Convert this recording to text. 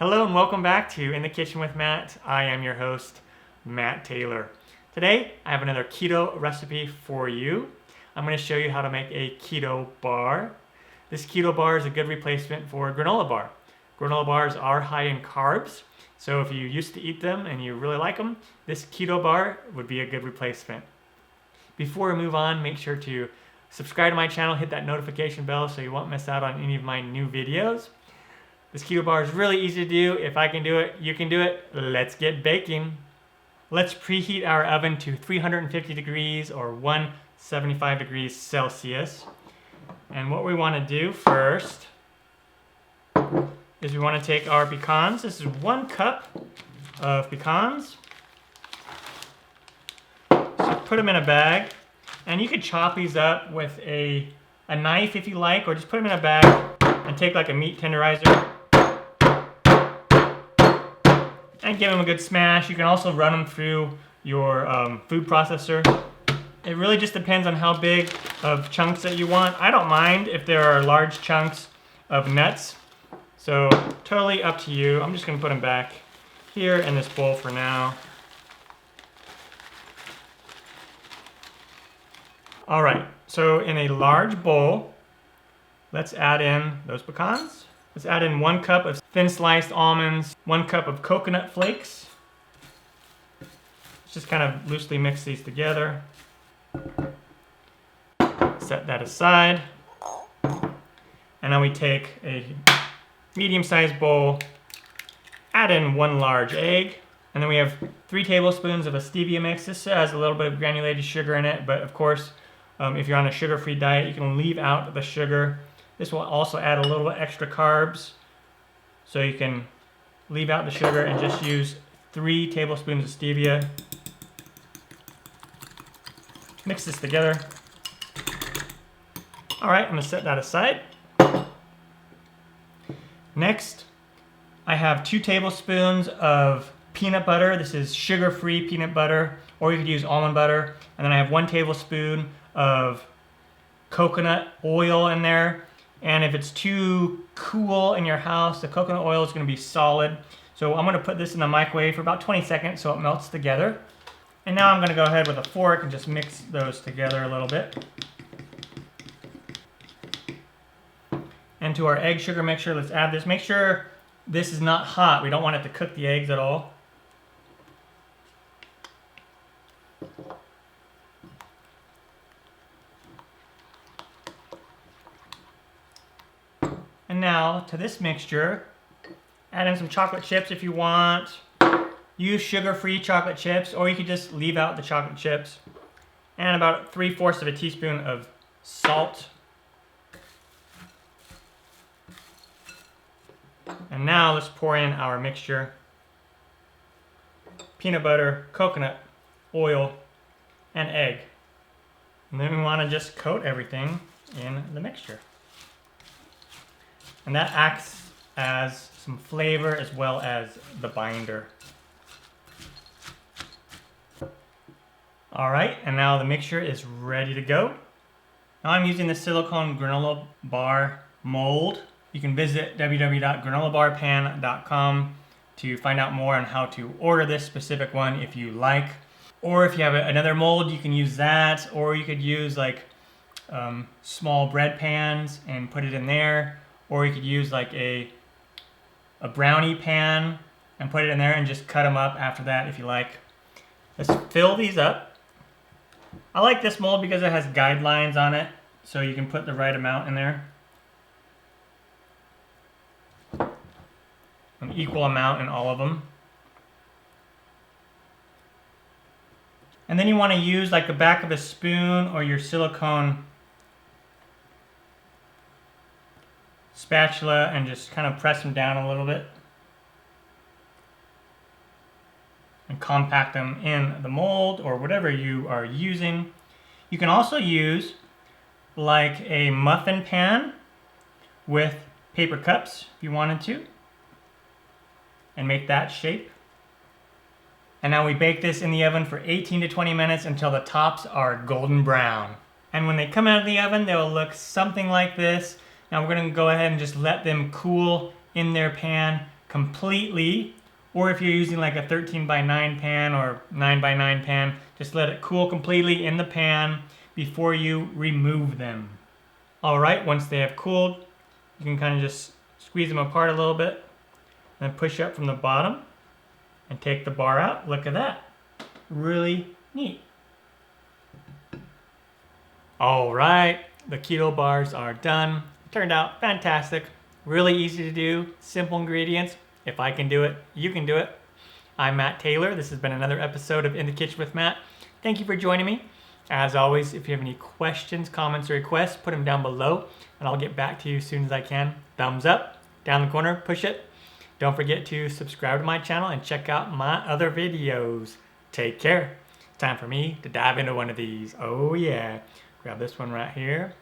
Hello and welcome back to In the Kitchen with Matt. I am your host, Matt Taylor. Today, I have another keto recipe for you. I'm going to show you how to make a keto bar. This keto bar is a good replacement for a granola bar. Granola bars are high in carbs, so if you used to eat them and you really like them, this keto bar would be a good replacement. Before we move on, make sure to subscribe to my channel, hit that notification bell so you won't miss out on any of my new videos. This keto bar is really easy to do. If I can do it, you can do it. Let's get baking. Let's preheat our oven to 350 degrees or 175 degrees Celsius. And what we want to do first is we want to take our pecans. This is 1 cup of pecans. So put them in a bag. And you could chop these up with a knife if you like, or just put them in a bag and take like a meat tenderizer and give them a good smash. You can also run them through your food processor. It really just depends on how big of chunks that you want. I don't mind if there are large chunks of nuts. So totally up to you. I'm just gonna put them back here in this bowl for now. All right, so in a large bowl, let's add in those pecans. Let's add in 1 cup of thin sliced almonds, 1 cup of coconut flakes. Let's just kind of loosely mix these together. Set that aside. And now we take a medium-sized bowl, add in 1 large egg, and then we have 3 tablespoons of a stevia mix. This has a little bit of granulated sugar in it, but of course, if you're on a sugar-free diet, you can leave out the sugar. This will also add a little extra carbs, so you can leave out the sugar and just use 3 tablespoons of stevia. Mix this together. All right, I'm gonna set that aside. Next, I have 2 tablespoons of peanut butter. This is sugar-free peanut butter, or you could use almond butter. And then I have 1 tablespoon of coconut oil in there. And if it's too cool in your house, the coconut oil is going to be solid. So I'm going to put this in the microwave for about 20 seconds so it melts together. And now I'm going to go ahead with a fork and just mix those together a little bit. And to our egg sugar mixture, let's add this. Make sure this is not hot. We don't want it to cook the eggs at all. And now to this mixture, add in some chocolate chips if you want. Use sugar-free chocolate chips, or you could just leave out the chocolate chips. And about 3/4 of a teaspoon of salt. And now let's pour in our mixture. Peanut butter, coconut, oil, and egg. And then we want to just coat everything in the mixture. And that acts as some flavor as well as the binder. All right, and now the mixture is ready to go. Now I'm using the silicone granola bar mold. You can visit www.granolabarpan.com to find out more on how to order this specific one if you like. Or if you have another mold, you can use that, or you could use like small bread pans and put it in there. Or you could use like a brownie pan and put it in there and just cut them up after that if you like. Let's fill these up. I like this mold because it has guidelines on it, so you can put the right amount in there. An equal amount in all of them. And then you want to use like the back of a spoon or your silicone spatula and just kind of press them down a little bit and compact them in the mold or whatever you are using. You can also use like a muffin pan with paper cups if you wanted to and make that shape. And now we bake this in the oven for 18 to 20 minutes until the tops are golden brown. And when they come out of the oven, they'll look something like this. Now we're going to go ahead and just let them cool in their pan completely, or if you're using like a 13 by 9 pan or 9 by 9 pan, just let it cool completely in the pan before you remove them. All right, once they have cooled, you can kind of just squeeze them apart a little bit and then push up from the bottom and take the bar out. Look at that. Really neat. All right, the keto bars are done. Turned out fantastic. Really easy to do, simple ingredients. If I can do it, you can do it. I'm Matt Taylor. This has been another episode of In the Kitchen with Matt. Thank you for joining me. As always, if you have any questions, comments, or requests, put them down below and I'll get back to you as soon as I can. Thumbs up, down the corner, push it. Don't forget to subscribe to my channel and check out my other videos. Take care. Time for me to dive into one of these. Oh yeah. Grab this one right here.